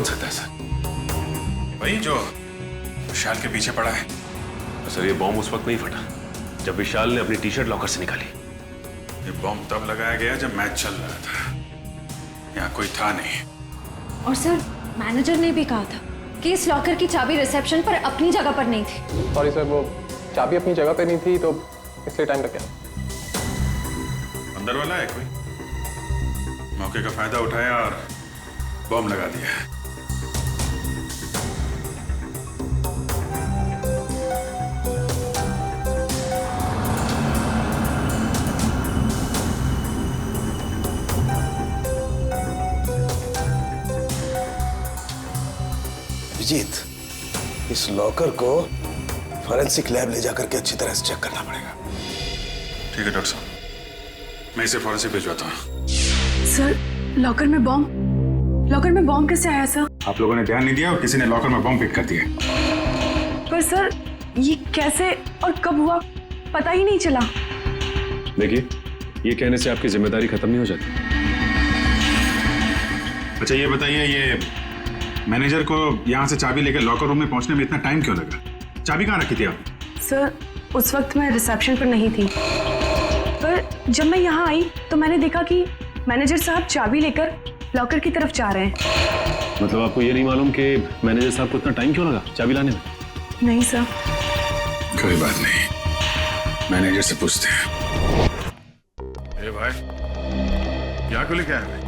सकता है सर? वही जो विशाल के पीछे पड़ा है। तो सर ये बॉम्ब उस वक्त नहीं फटा जब विशाल ने अपनी टी शर्ट लॉकर से निकाली। ये बॉम्ब तब लगाया गया जब मैच चल रहा था, यहाँ कोई था नहीं। और सर मैनेजर ने भी कहा था कि इस लॉकर की चाबी रिसेप्शन पर अपनी जगह पर नहीं थी। सॉरी सर, वो चाबी अपनी जगह पे नहीं थी तो इसलिए टाइम लग गया। अंदर वाला है कोई? मौके का फायदा उठाया और बॉम्ब लगा दिया। अभिजीत, इस लॉकर को फॉरेंसिक लैब ले जाकर के अच्छी तरह से चेक करना पड़ेगा। ठीक है डॉक्टर साहब, मैं इसे फॉरेंसिक भिजवाता हूँ। सर लॉकर में बॉम्ब कैसे आया सर? आप लोगों ने ध्यान नहीं दिया और किसी ने लॉकर में बॉम्ब फिट कर दिया। पर सर ये कैसे और कब हुआ पता ही नहीं चला। देखिए, ये कहने से आपकी जिम्मेदारी खत्म नहीं हो जाती। अच्छा ये बताइए, ये मैनेजर को यहाँ से चाबी लेकर लॉकर रूम में पहुंचने में इतना टाइम क्यों लगा? चाबी कहाँ रखी थी आप? सर उस वक्त मैं रिसेप्शन पर नहीं थी, पर जब मैं यहाँ आई तो मैंने देखा कि मैनेजर साहब चाबी लेकर लॉकर की तरफ जा रहे हैं। मतलब आपको ये नहीं मालूम कि मैनेजर साहब को इतना टाइम क्यों लगा चाबी लाने में? नहीं सर। कोई बात नहीं, मैनेजर से पूछते हैं। ए भाई, यहाँ क्यों लेके आए भाई?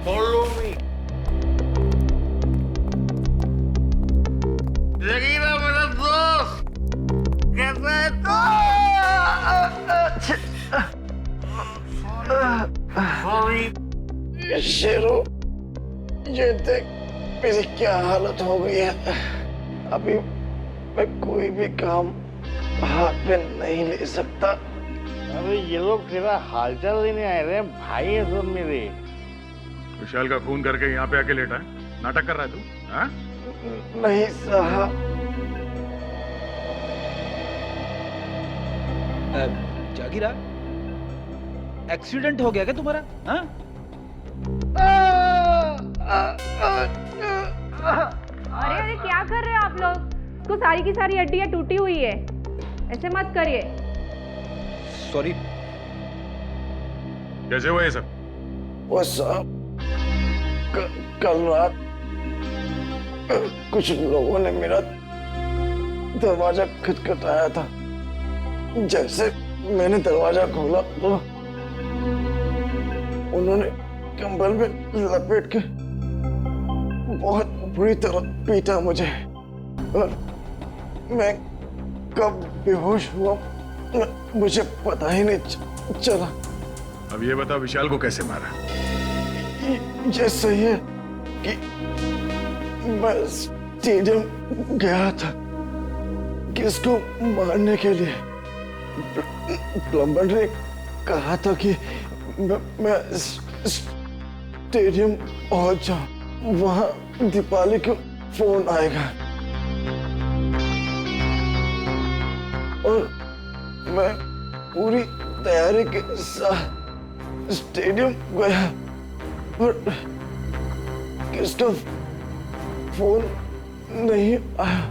Follow me. जगीरा मेरा दोस्त कैसा है तो? शेरू, ये देख मेरी क्या हालत हो गई है। अभी मैं कोई भी काम हाथ में नहीं ले सकता। अरे ये लोग तेरा हालचाल लेने आए रहे भाई है सब मेरे। विशाल का खून करके यहाँ पे आके लेटा है, नाटक कर रहा है तू? हाँ? नहीं साहब। जागीरा, एक्सीडेंट हो गया क्या तुम्हारा? हाँ? अरे अरे क्या कर रहे हैं आप लोग? तो सारी की सारी हड्डियां टूटी हुई है, ऐसे मत करिए। सॉरी। कैसे हुआ ये सब? वो साहब कल रात कुछ लोगों ने मेरा दरवाजा खटखटाया था। जैसे मैंने दरवाजा खोला तो उन्होंने कंबल में लपेट के बहुत बुरी तरह पीटा मुझे और मैं कब बेहोश हुआ मुझे पता ही नहीं चला। अब ये बताओ विशाल को कैसे मारा? ये सही है कि मैं स्टेडियम गया था किसको मारने के लिए। प्लम्बर ने कहा था कि मैं स्टेडियम पहुंच जाऊं, वहां दीपाली को फोन आएगा और मैं पूरी तैयारी के साथ स्टेडियम गया और किसका फोन नहीं आया।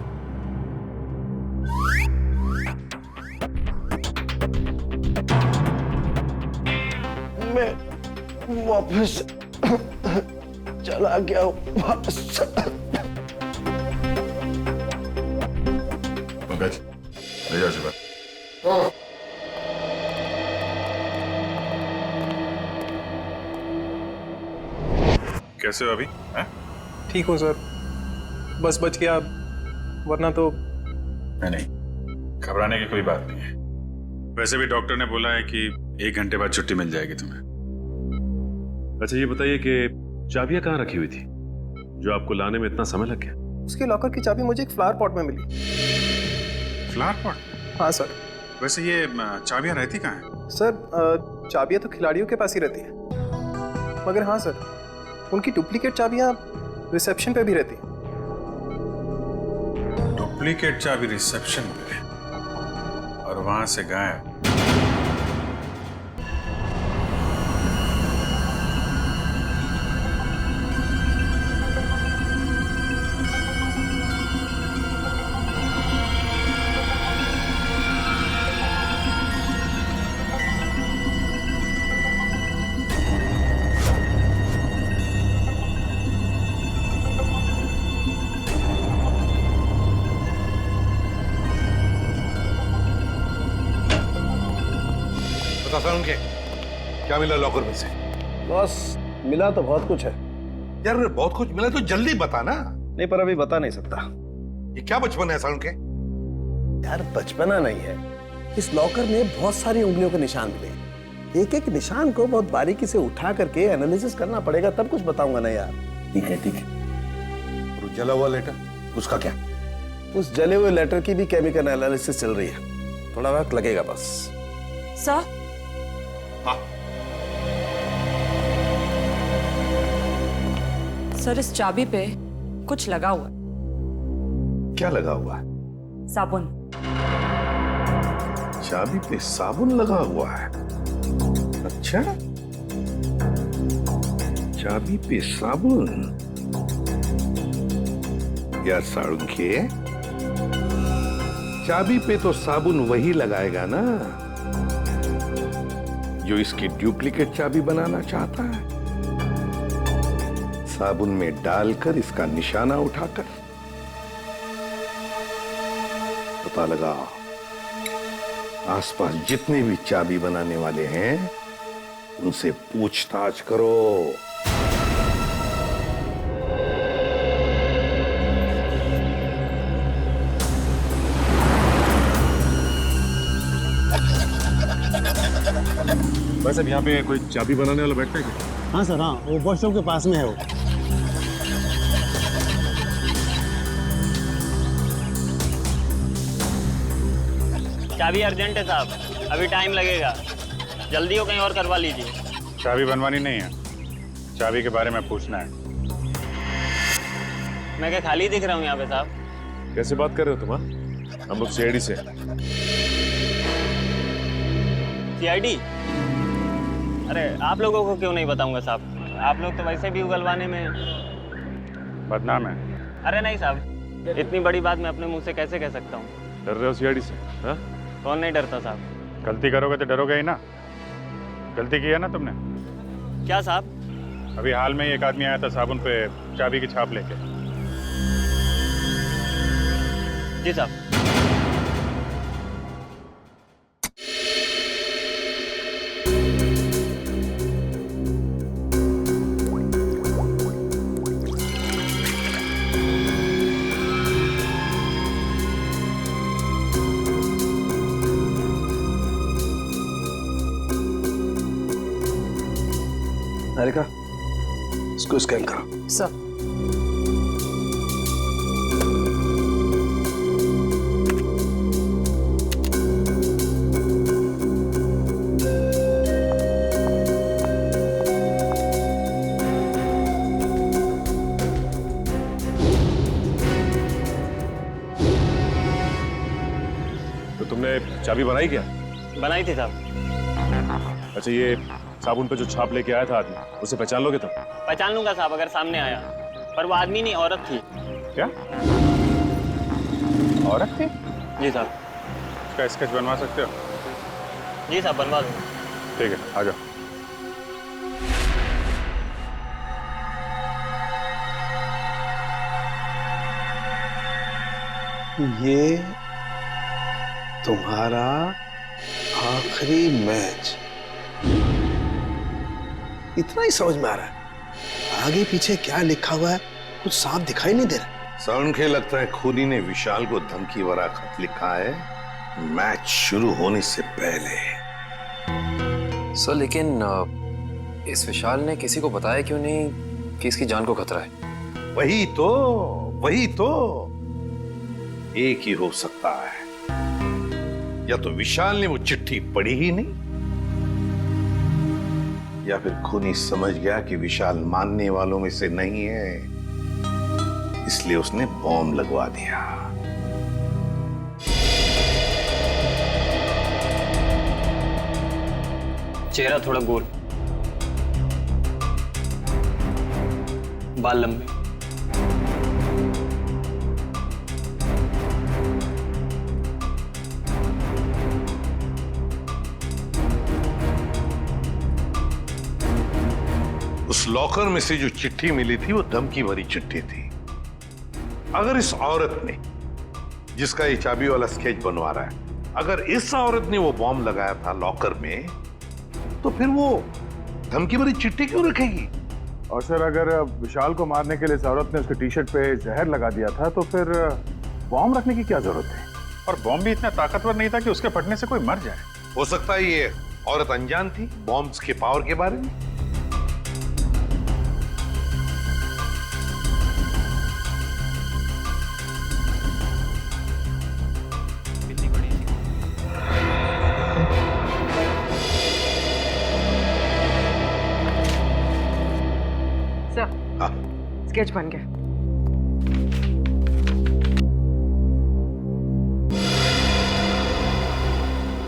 मैं वापस चला गया वापस। पंकज, ले जाओ शिवा। कैसे हो अभी? ठीक हूँ सर, बस बच गया, वरना तो। नहीं, घबराने की कोई बात नहीं है। वैसे भी डॉक्टर ने बोला है कि 1 घंटे बाद छुट्टी मिल जाएगी तुम्हें। अच्छा ये बताइए कि चाबियां कहाँ रखी हुई थी जो आपको लाने में इतना समय लग गया? उसके लॉकर की चाबी मुझे एक फ्लावर पॉट में मिली। Flower pot? हाँ सर। वैसे ये चाबियां रहती कहाँ हैं? सर चाबियां तो खिलाड़ियों के पास ही रहती है, मगर हाँ सर उनकी डुप्लीकेट चाबियां रिसेप्शन पे भी रहती है। डुप्लीकेट चाबी रिसेप्शन पे और वहां से गायब। बता सारुण के क्या मिला लॉकर में से? बॉस मिला तो बहुत कुछ है। यार बहुत कुछ मिला तो जल्दी बता ना। नहीं पर अभी बता नहीं सकता। ये क्या बचपन है सारुण के? यार बचपना नहीं है, इस लॉकर में बहुत सारी उंगलियों के निशान मिले। एक एक निशान को बहुत बारीकी से उठा करके एनालिसिस करना पड़ेगा, तब कुछ बताऊंगा ना यार। ठीक है ठीक है। और जला हुआ लेटर उसका क्या? उस जले हुए लेटर की भी केमिकल एनालिसिस चल रही है, थोड़ा वक्त लगेगा बस। सर, हाँ सर इस चाबी पे कुछ लगा हुआ है। क्या लगा हुआ है? साबुन। चाबी पे साबुन लगा हुआ है? अच्छा, चाबी पे साबुन। यार सारुण के, चाबी पे तो साबुन वही लगाएगा ना जो इसकी डुप्लीकेट चाबी बनाना चाहता है। साबुन में डालकर इसका निशाना उठाकर पता लगा आसपास जितने भी चाबी बनाने वाले हैं उनसे पूछताछ करो। वैसे यहाँ पे कोई चाबी बनाने वाला बैठता है क्या? हाँ सर, हाँ वो वॉशरूम के पास में है वो। चाबी अर्जेंट है साहब, अभी टाइम लगेगा, जल्दी हो कहीं और करवा लीजिए। चाबी बनवानी नहीं है, चाबी के बारे में पूछना है। मैं क्या खाली दिख रहा हूँ यहाँ पे साहब? कैसे बात कर रहे हो तुम? हाँ? हम लोग सीआईडी से। सीआईडी? अरे आप लोगों को क्यों नहीं बताऊंगा साहब, आप लोग तो वैसे भी उगलवाने में बदनाम है। अरे नहीं साहब, इतनी बड़ी बात मैं अपने मुंह से कैसे कह सकता हूँ? डर रहे हो सीआईडी से? हाँ? कौन नहीं डरता साहब? गलती करोगे तो डरोगे ही ना। गलती की है ना तुमने? क्या साहब? अभी हाल में ही एक आदमी आया था साबुन पे चाबी की छाप लेके। जी साहब। हारिका, इसको स्कैन करो। सर। तो तुमने चाबी बनाई क्या? बनाई थी साहब। अच्छा, ये साबुन पे जो छाप लेके आया था आदमी, उसे पहचान लोगे तुम? पहचान लूंगा साहब अगर सामने आया, पर वो आदमी नहीं औरत थी। क्या औरत थी? जी साहब। इसका स्केच बनवा सकते हो? जी साहब बनवा दो। ठीक है, आ जाओ। ये तुम्हारा आखिरी मैच, इतना ही समझ में आ रहा है। आगे पीछे क्या लिखा हुआ है कुछ साफ दिखाई नहीं दे रहा। सारुण के लगता है खूनी ने विशाल को धमकी भरा खत लिखा है मैच शुरू होने से पहले। सर लेकिन इस विशाल ने किसी को बताया क्यों नहीं कि इसकी जान को खतरा है? वही तो एक ही हो सकता है, या तो विशाल ने वो चिट्ठी पढ़ी ही नहीं, या फिर खूनी समझ गया कि विशाल मानने वालों में से नहीं है, इसलिए उसने बॉम्ब लगवा दिया। चेहरा थोड़ा गोल, बाल लंबे, उस लॉकर में से जो चिट्ठी मिली थी वो धमकी भरी चिट्ठी थी। अगर इस औरत ने, जिसका ये चाबी वाला स्केच बनवा रहा है, अगर इस औरत ने वो बॉम्ब लगाया था लॉकर में, तो फिर वो धमकी भरी चिट्ठी क्यों रखेगी? और सर अगर विशाल को मारने के लिए इस औरत ने उसके टी शर्ट पे जहर लगा दिया था तो फिर बॉम्ब रखने की क्या जरूरत है? और बॉम्ब भी इतना ताकतवर नहीं था कि उसके फटने से कोई मर जाए। हो सकता है ये औरत अनजान थी बॉम्ब्स के पावर के बारे में। स्केच बन गया।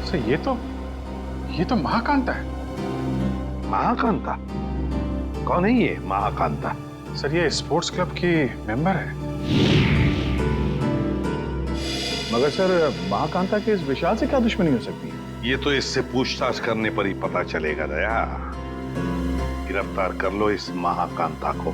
सर ये तो महाकांता है। महाकांता? कौन है ये महाकांता? सर ये स्पोर्ट्स क्लब की मेंबर है। मगर सर महाकांता के इस विशाल से क्या दुश्मनी हो सकती है? ये तो इससे पूछताछ करने पर ही पता चलेगा दया। गिरफ्तार कर लो इस महाकांता को।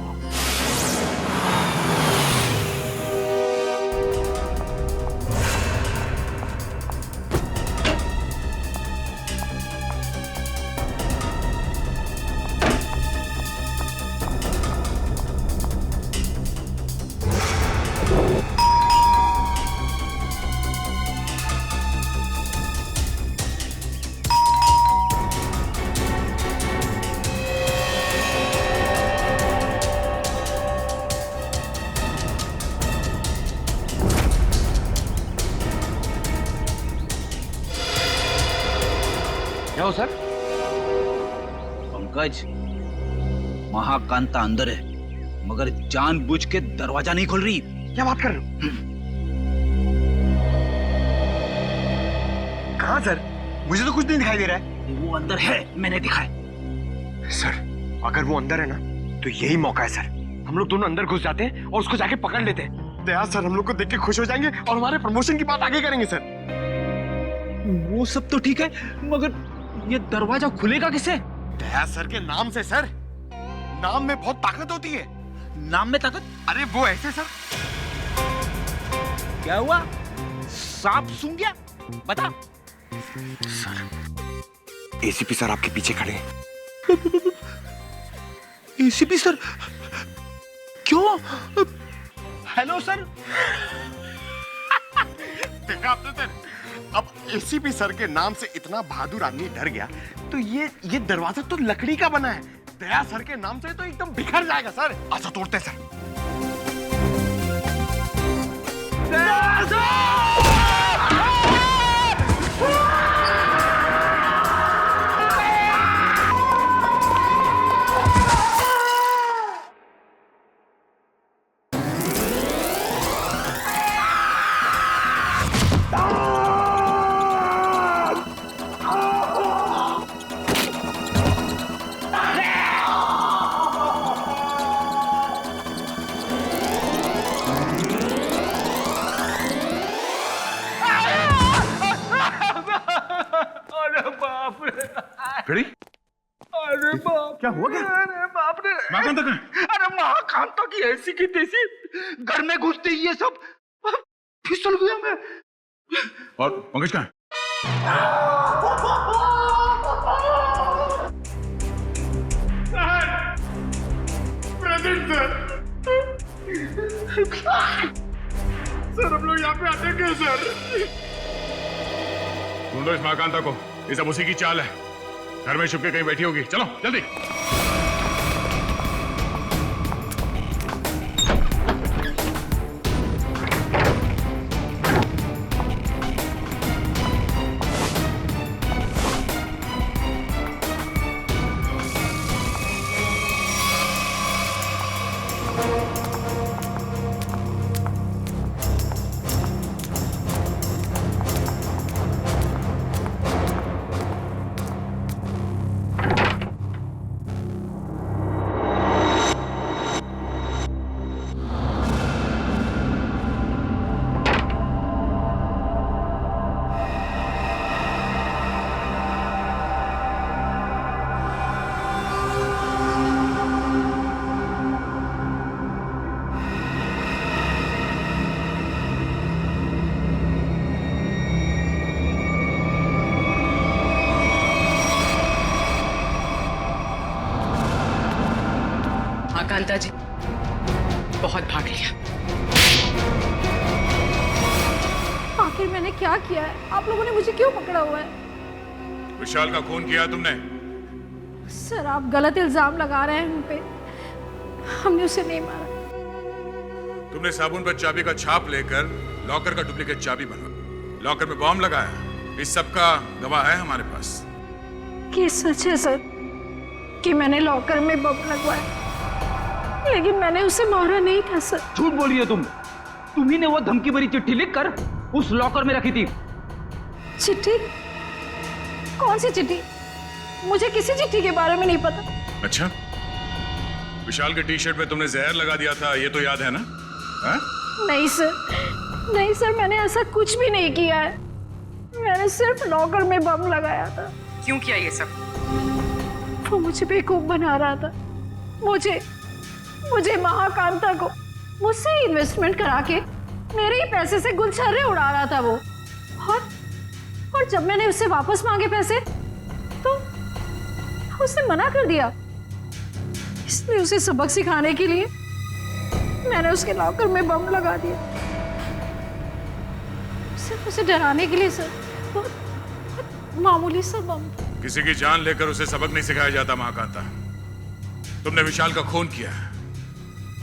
क्या हो सर? पंकज, महाकांता अंदर है मगर जानबूझ के दरवाजा नहीं खोल रही। क्या बात कर रहे हो? कहाँ सर? मुझे तो कुछ नहीं दिखाई दे रहा है। वो अंदर है, मैंने दिखा है। सर अगर वो अंदर है ना तो यही मौका है सर। हम लोग दोनों अंदर घुस जाते हैं और उसको जाके पकड़ लेते हैं। दया सर हम लोग को देख के खुश हो जाएंगे और हमारे प्रमोशन की बात आगे करेंगे सर। वो सब तो ठीक है मगर ये दरवाजा खुलेगा किसे? दया सर के नाम से सर। नाम में बहुत ताकत होती है। नाम में ताकत? अरे वो ऐसे सर। क्या हुआ? सांप सूंघ गया? बता। सर एसीपी सर आपके पीछे खड़े हैं। ACP sir? क्यों? Hello sir. देखा आपने सर? अब एसीपी सर के नाम से इतना बहादुर आदमी डर गया तो ये दरवाजा तो लकड़ी का बना है। दया सर के नाम से तो एकदम बिखर जाएगा सर। अच्छा तोड़ते सर। दया सर! फिर अरे बाप! क्या हुआ? क्या अरे बाप रे! महाकांता कहाँ? अरे महाकांता की ऐसी की तैसी घर में घुसते ही ये सब फिसल गया मैं। और पंकज कहाँ? प्रेजेंट सर हम लोग यहाँ पे आते क्यों सर? ढूंढो इस महाकांता को। ये सब उसी की चाल है। घर में छुप के कहीं बैठी होगी। चलो जल्दी। कांता जी, बहुत भाग लिया। आखिर मैंने क्या किया है? आप लोगों ने मुझे क्यों पकड़ा हुआ है? विशाल का खून किया तुमने? सर, आप गलत इल्जाम लगा रहे हैं हम पे। हमने उसे नहीं मारा। तुमने साबुन पर चाबी का छाप लेकर लॉकर का डुप्लीकेट चाबी बनवा, लॉकर में बॉम्ब लगाया। इस सब का गवाह है हमारे पास। ये सच है सर कि मैंने लॉकर में बम लगवाया, लेकिन मैंने उसे मारा नहीं था सर। झूठ बोल रही हो तुम। तुम्ही ने वो धमकी भरी चिट्ठी लिखकर उस लॉकर में रखी थी। चिट्ठी? कौन सी चिट्ठी? मुझे किसी चिट्ठी के बारे में नहीं पता। अच्छा, विशाल के टी शर्ट में तुमने जहर लगा दिया था, ये तो याद है ना? हा? नहीं सर, नहीं सर, मैंने ऐसा कुछ भी नहीं किया है। मैंने सिर्फ लॉकर में बम लगाया था। क्यों किया ये सब? वो मुझे बेवकूफ बना रहा था। मुझे महाकांता को मुझसे इन्वेस्टमेंट करा के मेरे ही पैसे से गुलछर्रे उड़ा रहा था वो। और जब मैंने उससे वापस मांगे पैसे तो उसने मना कर दिया। इसलिए उसे सबक सिखाने के लिए मैंने उसके लॉकर में बम लगा दिया, सिर्फ उसे डराने के लिए सर। बहुत मामूली सा बम। किसी की जान लेकर उसे सबक नहीं सिखाया जाता महाकांता। तुमने विशाल का खून किया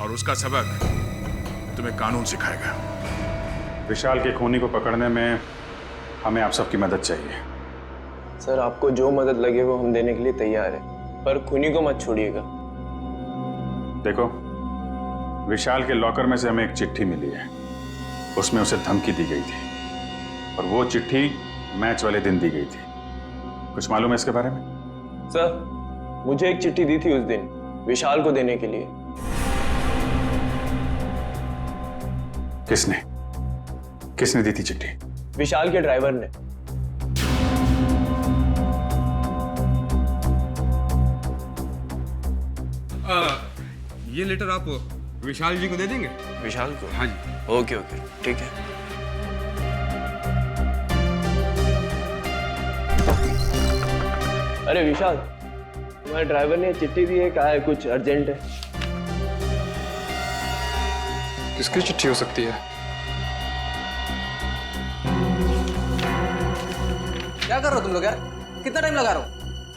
और उसका सबक तुम्हें कानून सिखाएगा। विशाल के खूनी को पकड़ने में हमें आप सबकी मदद चाहिए। सर, आपको जो मदद लगे वो हम देने के लिए तैयार हैं, पर खूनी को मत छोड़िएगा। देखो, विशाल के लॉकर में से हमें एक चिट्ठी मिली है, उसमें उसे धमकी दी गई थी और वो चिट्ठी मैच वाले दिन दी गई थी। कुछ मालूम है इसके बारे में? सर, मुझे एक चिट्ठी दी थी उस दिन विशाल को देने के लिए। किसने दी थी चिट्ठी? विशाल के ड्राइवर ने। ये लेटर आप विशाल जी को दे देंगे? विशाल को? हाँ जी। ओके, ठीक है। अरे विशाल, तुम्हारे ड्राइवर ने चिट्ठी दी है, कहा है कुछ अर्जेंट है। किसकी चिट्ठी हो सकती है? क्या कर रहे हो तुम लोग यार? कितना टाइम लगा रहे हो?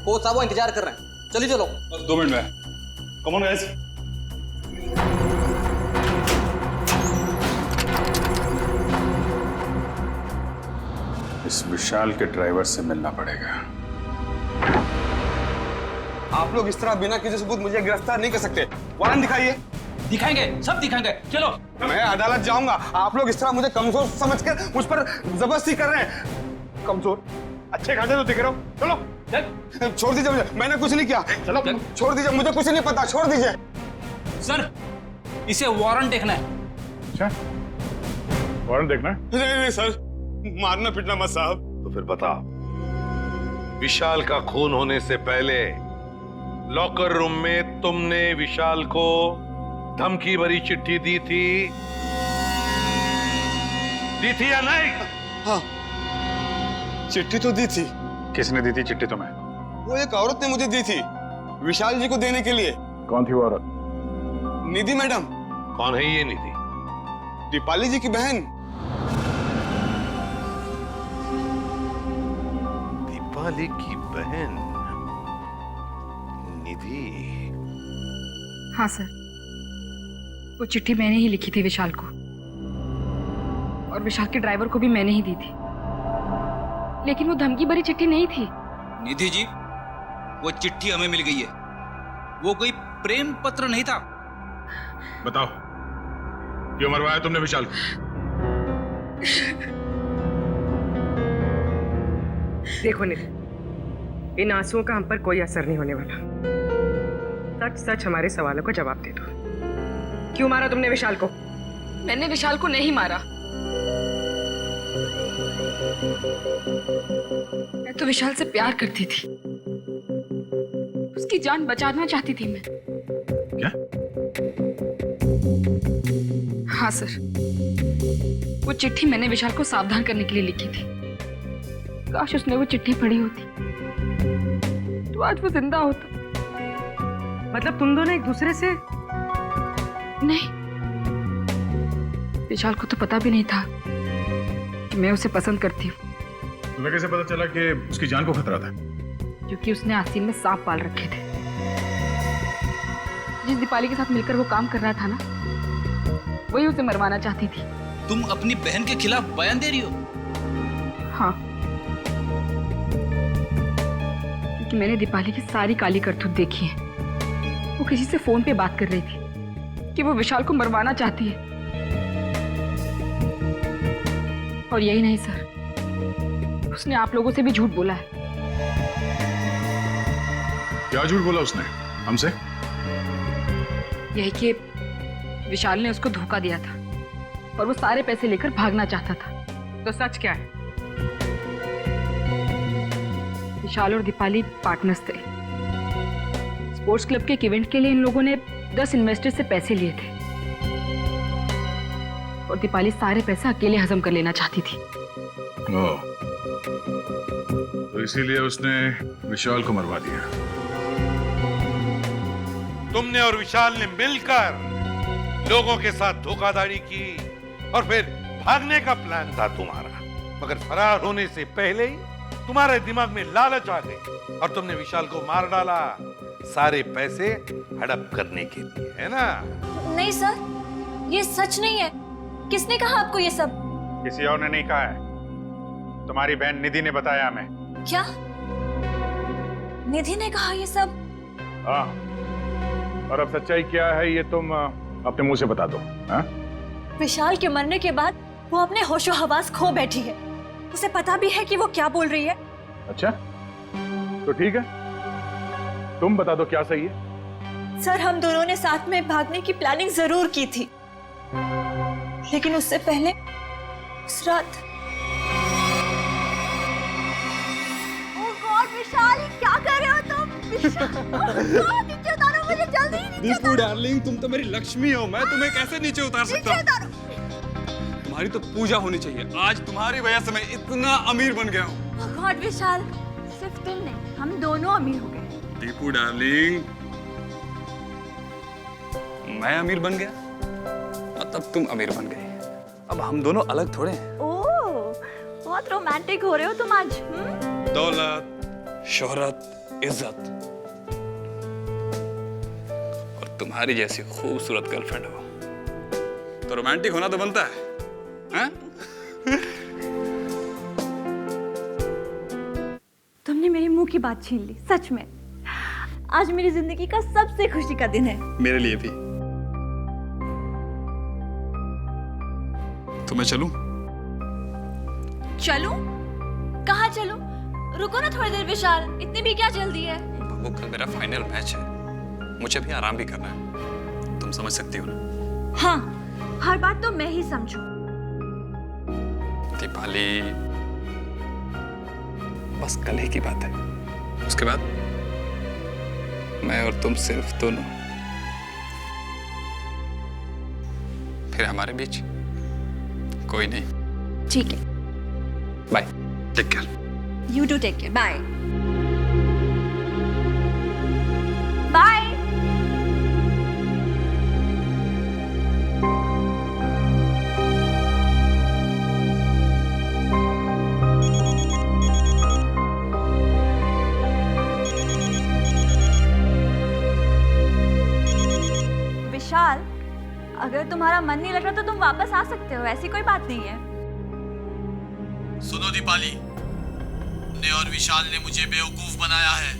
कोच साहब इंतजार कर रहे हैं। चलिए चलो। 2 मिनट में। Come on guys. इस विशाल के ड्राइवर से मिलना पड़ेगा। आप लोग इस तरह बिना किसी सबूत मुझे गिरफ्तार नहीं कर सकते। वारंट दिखाइए। दिखाएंगे, सब दिखाएंगे। चलो। मैं अदालत जाऊंगा। आप लोग इस तरह मुझे कमजोर समझकर मुझ पर जबरदस्ती कर रहे हैं। कमजोर? अच्छे खासे तो दिख रहे हो। चलो। छोड़ दीजिए मुझे, मैंने कुछ नहीं किया। चलो छोड़ दीजिए, मुझे कुछ नहीं पता, छोड़ दीजिए। सर, इसे वारंट देखना है। अच्छा, वारंट देखना है? नहीं सर, मारना पीटना मत साहब। तो फिर बता, विशाल का खून होने से पहले लॉकर रूम में तुमने विशाल को धमकी भरी चिट्ठी दी थी या नहीं? हाँ, चिट्ठी तो दी थी। किसने दी थी चिट्ठी तुम्हें? वो एक औरत ने मुझे दी थी विशाल जी को देने के लिए। कौन थी वो औरत? निधि मैडम। कौन है ये निधि? दीपाली जी की बहन। दीपाली की बहन निधि? हाँ सर, वो चिट्ठी मैंने ही लिखी थी विशाल को, और विशाल के ड्राइवर को भी मैंने ही दी थी। लेकिन वो धमकी भरी चिट्ठी नहीं थी। निधि जी, वो चिट्ठी हमें मिल गई है। वो कोई प्रेम पत्र नहीं था। बताओ, क्यों मरवाया तुमने विशाल को? देखो निधि, इन आंसुओं का हम पर कोई असर नहीं होने वाला। सच सच हमारे सवालों का जवाब दे दो। क्यों मारा तुमने विशाल को? मैंने विशाल को नहीं मारा। मैं तो विशाल से प्यार करती थी, उसकी जान बचाना चाहती थी मैं। क्या? हाँ सर, वो चिट्ठी मैंने विशाल को सावधान करने के लिए लिखी थी। काश उसने वो चिट्ठी पढ़ी होती तो आज वो जिंदा होता। मतलब तुम दोनों एक दूसरे से नहीं, विशाल को तो पता भी नहीं था कि मैं उसे पसंद करती हूँ। तुम्हें कैसे पता चला कि उसकी जान को खतरा था? क्योंकि उसने आस्तीन में सांप पाल रखे थे। जिस दीपाली के साथ मिलकर वो काम कर रहा था ना, वही उसे मरवाना चाहती थी। तुम अपनी बहन के खिलाफ बयान दे रही हो? हाँ, क्योंकि मैंने दीपाली की सारी काली करतूत देखी है। वो किसी से फोन पे बात कर रही थी कि वो विशाल को मरवाना चाहती है। और यही नहीं सर, उसने आप लोगों से भी झूठ बोला है। क्या झूठ बोला उसने हमसे? यही कि विशाल ने उसको धोखा दिया था और वो सारे पैसे लेकर भागना चाहता था। तो सच क्या है? विशाल और दीपाली पार्टनर्स थे। स्पोर्ट्स क्लब के एक इवेंट के लिए इन लोगों ने 10 इन्वेस्टर से पैसे लिए थे और दीपाली सारे पैसे अकेले हजम कर लेना चाहती थी। तो इसीलिए उसने विशाल को मरवा दिया। तुमने और विशाल ने मिलकर लोगों के साथ धोखाधड़ी की और फिर भागने का प्लान था तुम्हारा, मगर फरार होने से पहले ही तुम्हारे दिमाग में लालच आ गई और तुमने विशाल को मार डाला, सारे पैसे हड़प करने के लिए, है ना? नहीं सर, ये सच नहीं है। किसने कहा आपको ये सब? किसी और ने नहीं कहा है, तुम्हारी बहन निधि ने बताया हमें। क्या? निधि ने कहा ये सब? हाँ, और अब सच्चाई क्या है ये तुम अपने मुंह से बता दो। हाँ? विशाल के मरने के बाद वो अपने होशो हवास खो बैठी है। उसे पता भी है कि वो क्या बोल रही है। अच्छा, तो ठीक है, तुम बता दो क्या सही है। सर, हम दोनों ने साथ में भागने की प्लानिंग जरूर की थी, लेकिन उससे पहले उस रात। ओह गॉड विशाल, क्या कर रहे हो तुम? नीचे उतारो मुझे जल्दी। दीपू डार्लिंग, तुम तो मेरी लक्ष्मी हो, मैं तुम्हें कैसे नीचे उतार सकता हूँ? तुम्हारी तो पूजा होनी चाहिए। आज तुम्हारी वजह से मैं इतना अमीर बन गया हूँ। ओह गॉड विशाल, सिर्फ तुम नहीं, हम दोनों अमीर हो गए। दीपू डार्लिंग, मैं अमीर बन गया मतलब तुम अमीर बन गई। अब हम दोनों अलग थोड़े हैं। ओह, बहुत रोमांटिक हो रहे हो तुम आज। दौलत, शोहरत, इज्जत और तुम्हारी जैसी खूबसूरत गर्लफ्रेंड हो तो रोमांटिक होना तो बनता है, हाँ? तुमने मेरे मुंह की बात छीन ली। सच में आज मेरी जिंदगी का सबसे खुशी का दिन है। मेरे लिए भी। तो मैं चलूं? चलूं? कहाँ चलूं? रुको ना थोड़ी देर विशाल, इतनी भी क्या जल्दी है? बाबू, कल मेरा फाइनल मैच है, मुझे भी आराम भी करना है, तुम समझ सकती हो ना? हाँ, हर बात तो मैं ही समझूं। दीपाली, बस कल ही की बात है, उसके बाद मैं और तुम सिर्फ दोनों, फिर हमारे बीच कोई नहीं। ठीक है, bye, take care. You do take care, bye bye. Vishal, अगर तुम्हारा मन नहीं लग रहा तो तुम वापस आ सकते हो, ऐसी कोई बात नहीं है। सुनो दीपाली, ने और विशाल ने मुझे बेवकूफ बनाया है।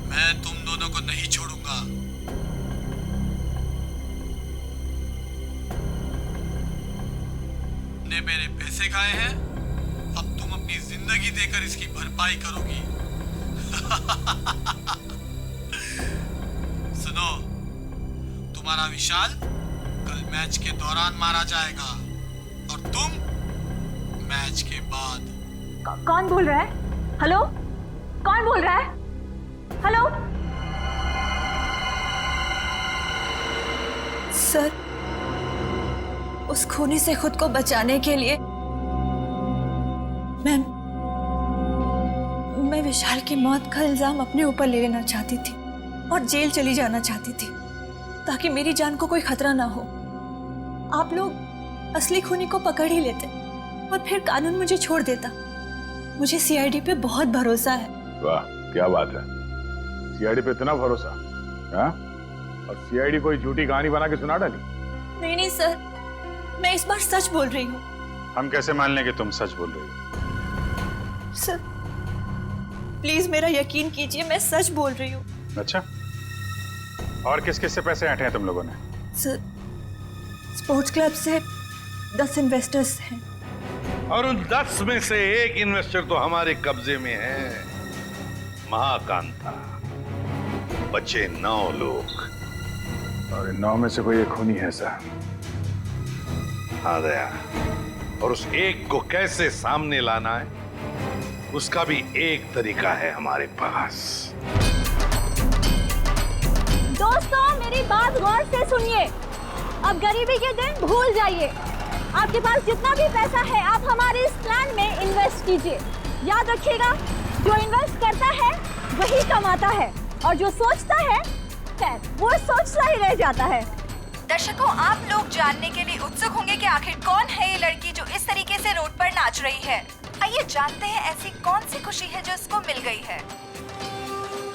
मैं तुम दोनों को नहीं छोड़ूंगा। ने मेरे पैसे खाए हैं, अब तुम अपनी जिंदगी देकर इसकी भरपाई करोगी। सुनो, तुम्हारा विशाल कल मैच के दौरान मारा जाएगा और तुम मैच के बाद। कौन बोल रहा है? हेलो, कौन बोल रहा है? हेलो सर, उस खूनी से खुद को बचाने के लिए मैं विशाल की मौत का इल्जाम अपने ऊपर ले लेना चाहती थी और जेल चली जाना चाहती थी, ताकि मेरी जान को कोई खतरा ना हो। आप लोग असली खूनी को पकड़ ही लेते और फिर कानून मुझे छोड़ देता। मुझे सीआईडी पे बहुत भरोसा है। वाह, क्या बात है, सीआईडी पे इतना भरोसा? हाँ? और सीआईडी कोई झूठी कहानी बना के सुना डाली? नहीं नहीं सर, मैं इस बार सच बोल रही हूँ। हम कैसे मान लें कि तुम सच बोल रही हो? सर प्लीज मेरा यकीन कीजिए, मैं सच बोल रही हूँ। अच्छा, और किस किस से पैसे ऐंठे हैं तुम लोगों ने? सर स्पोर्ट्स क्लब से 10 इन्वेस्टर्स हैं। और उन 10 में से एक इन्वेस्टर तो हमारे कब्जे में है, महाकांता। बचे 9 लोग, और इन 9 में से कोई एक खूनी है सर। हाँ दया, और उस एक को कैसे सामने लाना है उसका भी एक तरीका है हमारे पास। दोस्तों मेरी बात गौर से सुनिए। अब गरीबी के दिन भूल जाइए। आपके पास जितना भी पैसा है आप हमारे इस प्लान में इन्वेस्ट कीजिए। याद रखिएगा, जो इन्वेस्ट करता है वही कमाता है, और जो सोचता है खैर वो सोचता ही रह जाता है। दर्शकों, आप लोग जानने के लिए उत्सुक होंगे कि आखिर कौन है ये लड़की जो इस तरीके से रोड पर नाच रही है। आइए जानते हैं ऐसी कौन सी खुशी है जो इसको मिल गई है।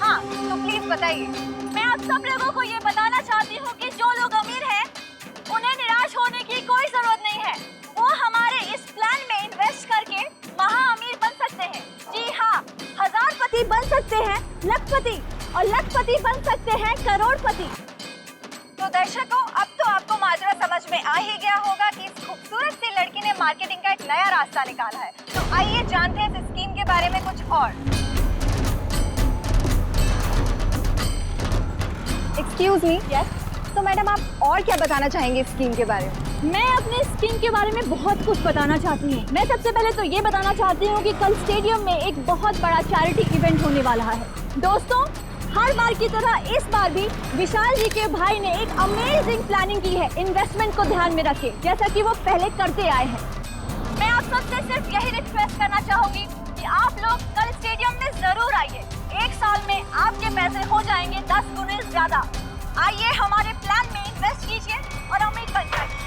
हाँ, तो प्लीज बताइए। मैं आप सब लोगों को ये बताना चाहती हूँ कि जो लोग अमीर हैं उन्हें निराश होने की कोई जरूरत नहीं है। वो हमारे इस प्लान में इन्वेस्ट करके महा अमीर बन सकते हैं। जी हाँ, हजारपति बन सकते हैं लखपति, और लखपति बन सकते हैं करोड़पति। तो दर्शकों, अब तो आपको माजरा समझ में आ ही गया होगा कि इस खूबसूरत सी लड़की ने मार्केटिंग का एक नया रास्ता निकाला है। तो आइए जानते हैं इस स्कीम के बारे में कुछ और। Excuse me. यस, तो मैडम आप और क्या बताना चाहेंगे इस स्कीम के बारे में? मैं अपने स्कीम के बारे में बहुत कुछ बताना चाहती हूँ। मैं सबसे पहले तो ये बताना चाहती हूँ कि कल स्टेडियम में एक बहुत बड़ा चैरिटी इवेंट होने वाला है। दोस्तों, हर बार की तरह इस बार भी विशाल जी के भाई ने एक अमेजिंग प्लानिंग की है इन्वेस्टमेंट को ध्यान में रखे, जैसा कि वो पहले करते आए हैं। मैं आप सबसे सिर्फ यही रिक्वेस्ट करना चाहूंगी कि आप लोग कल स्टेडियम में जरूर आइए। 1 साल में आपके पैसे हो जाएंगे 10 गुने ज्यादा। आइए हमारे प्लान में इन्वेस्ट कीजिए और अमीर बन जाइए।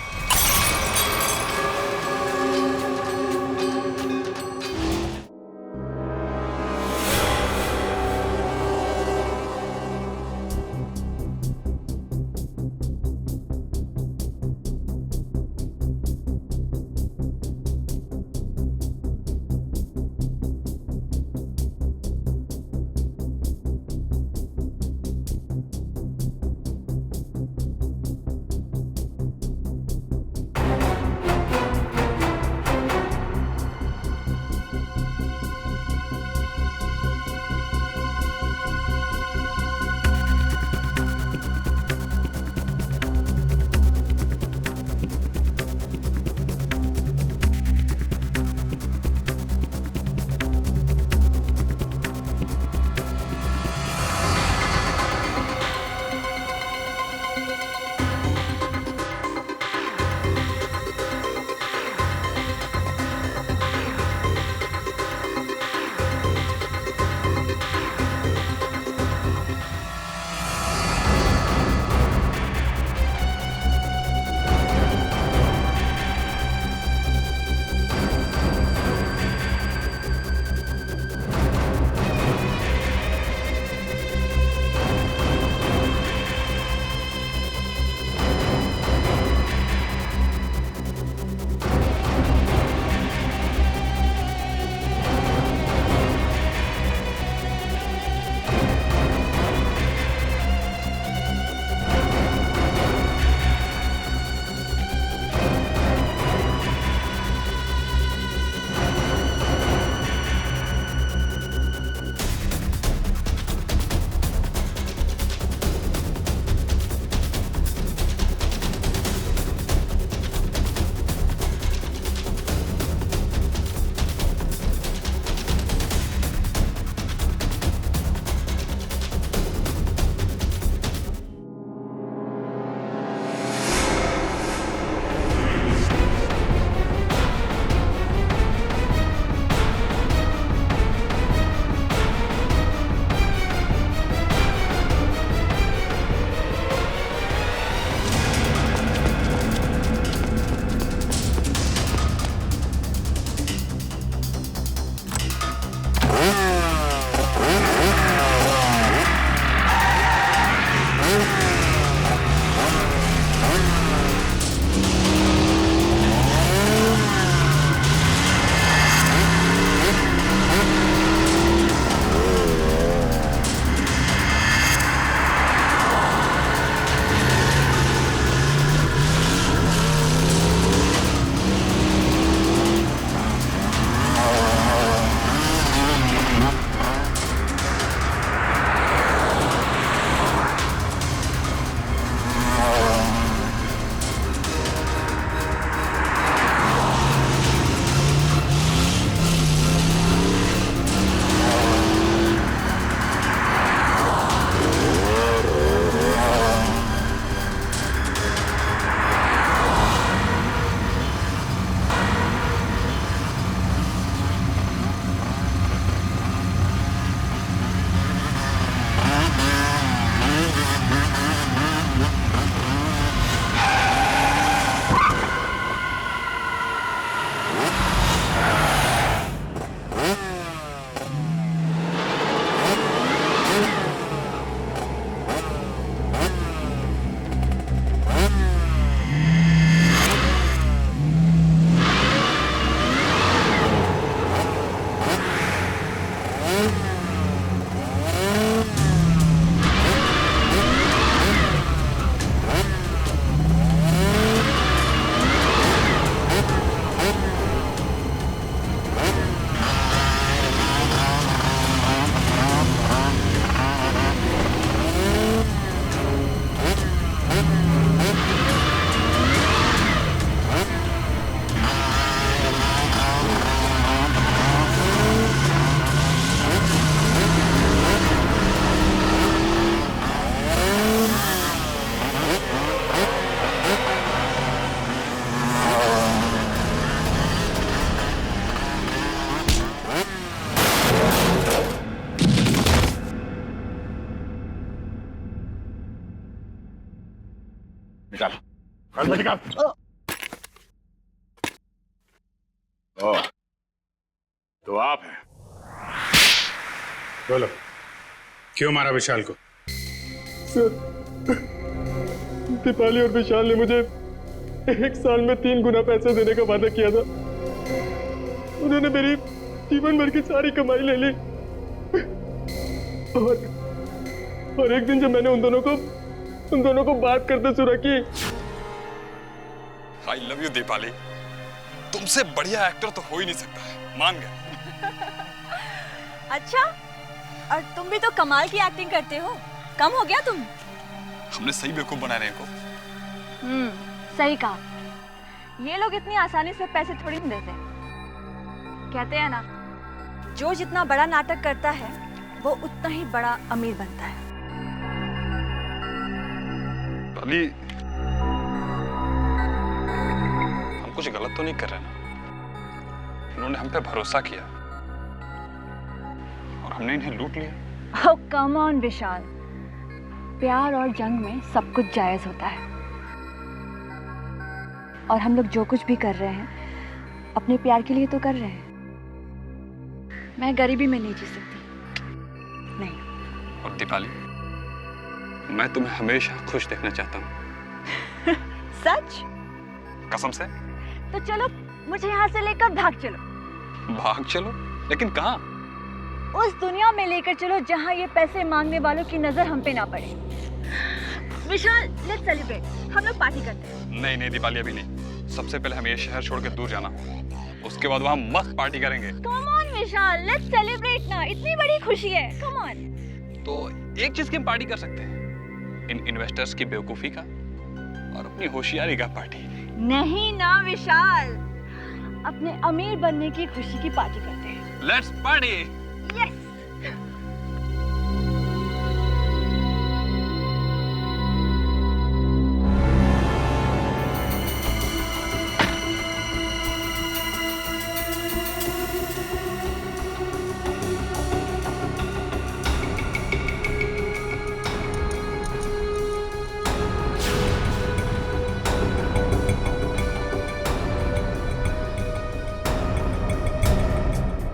निकाल निकाल निकाल। ओ, तो आप हैं। बोलो, क्यों मारा विशाल को? सर, दीपाली और विशाल ने मुझे 1 साल में 3 गुना पैसे देने का वादा किया था। उन्होंने मेरी जीवन भर की सारी कमाई ले ली। और एक दिन जब मैंने उन दोनों को बात करते सुना कि आई लव यू दीपाली, तुमसे बढ़िया एक्टर तो हो ही नहीं सकता है, मान गए। अच्छा, और तुम भी तो कमाल की एक्टिंग करते हो, कम हो गया तुम? हमने सही बेवकूफ बनाने को। सही कहा। ये लोग इतनी आसानी से पैसे थोड़ी नहीं देते। कहते हैं ना, जो जितना बड़ा नाटक करता है वो उतना ही बड़ा अमीर बनता है। पाली, हम कुछ गलत तो नहीं कर रहे ना? उन्होंने हम पे भरोसा किया और हमने इन्हें लूट लिया। ओह कम ऑन विशाल, प्यार और जंग में सब कुछ जायज होता है। और हम लोग जो कुछ भी कर रहे हैं अपने प्यार के लिए तो कर रहे हैं। मैं गरीबी में नहीं जी सकती, नहीं। और दीपाली, मैं तुम्हें हमेशा खुश देखना चाहता हूँ। सच? कसम से। तो चलो मुझे यहाँ से लेकर भाग चलो। भाग चलो? लेकिन कहाँ? उस दुनिया में लेकर चलो जहाँ ये पैसे मांगने वालों की नजर हम पे ना पड़े। विशाल, लेट्स सेलिब्रेट, हम लोग पार्टी करते हैं। नहीं नहीं दीपाली, अभी नहीं। सबसे पहले हमें ये शहर छोड़ के दूर जाना, उसके बाद वहाँ मस्त पार्टी करेंगे। Come on Vishal, let's celebrate ना, इतनी बड़ी खुशी है, कम ऑन। तो एक चीज की हम पार्टी कर सकते हैं, इन इन्वेस्टर्स की बेवकूफी का और अपनी होशियारी का पार्टी। नहीं ना विशाल, अपने अमीर बनने की खुशी की पार्टी करते हैं। Let's party. यस।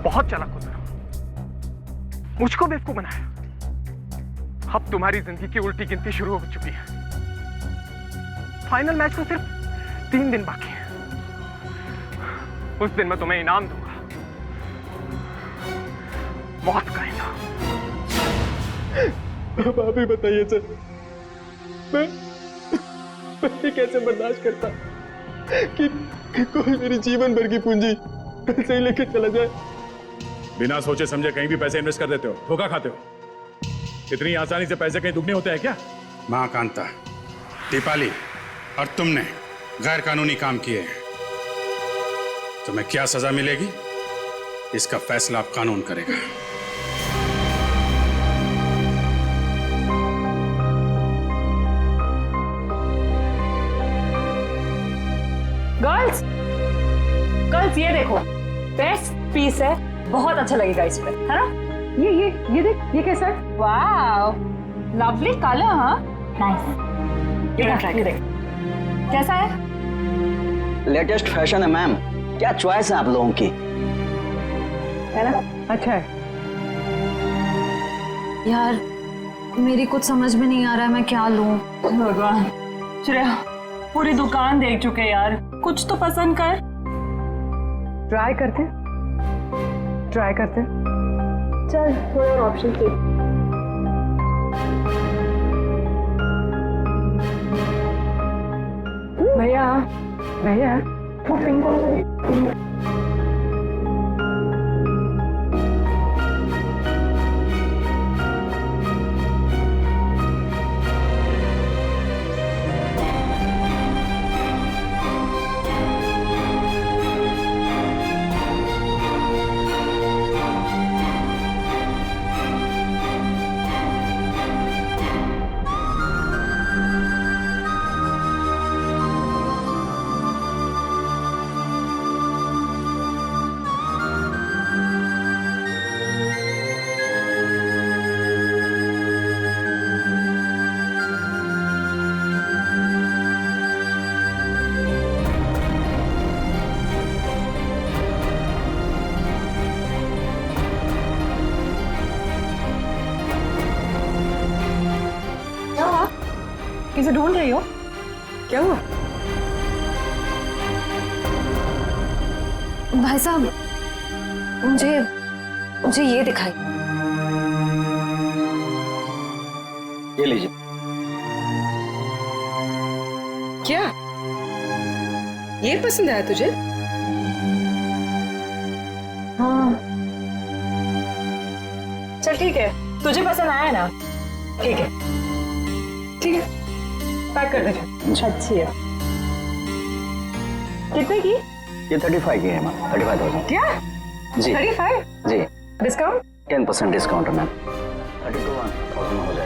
बहुत चालाक हो तुम, मुझको बेवकूफ बनाया। अब तुम्हारी जिंदगी की उल्टी गिनती शुरू हो चुकी है। फाइनल मैच को सिर्फ 3 दिन बाकी है। उस दिन मैं तुम्हें इनाम दूंगा, मौत का इनाम। अब आप ही बताइए सर, मैं कैसे बर्दाश्त करता कि कोई मेरी जीवन भर की पूंजी पैसे ही लेके चला जाए। बिना सोचे समझे कहीं भी पैसे इन्वेस्ट कर देते हो, धोखा खाते हो। इतनी आसानी से पैसे कहीं दुगने होते हैं क्या? मां कांता, दीपाली और तुमने गैर कानूनी काम किए हैं। तुम्हें क्या सजा मिलेगी, इसका फैसला अब कानून करेगा। गर्ल्स, ये देखो, बेस्ट पीस है, बहुत अच्छा लगेगा इस पे, है ना? ये देख, ये कैसा है? वाओ, लवली कलर, हाँ, नाइस। ये ट्राई कर, कैसा है? लेटेस्ट फैशन है मैम, क्या चॉइस है आप लोगों की, है ना? अच्छा है यार, मेरी कुछ समझ में नहीं आ रहा है, मैं क्या लूं? भगवान, श्रेया, पूरी दुकान देख चुके यार, कुछ तो पसंद कर। ट्राई करते, चल थोड़ा और ऑप्शन दे। भैया वो पिंक वाला किसे ढूंढ रही हो? क्या हुआ? भाई साहब, मुझे ये दिखाई। ये लीजिए। क्या ये पसंद आया तुझे? हाँ। चल ठीक है, तुझे पसंद आया ना? ठीक है, ठीक है, पैक कर दे। अच्छी है। कितने की? ये 35 की है मैम, 35,000। क्या? जी 35? जी। डिस्काउंट? 10% डिस्काउंट है मैम, 32,000 हो जाएगा।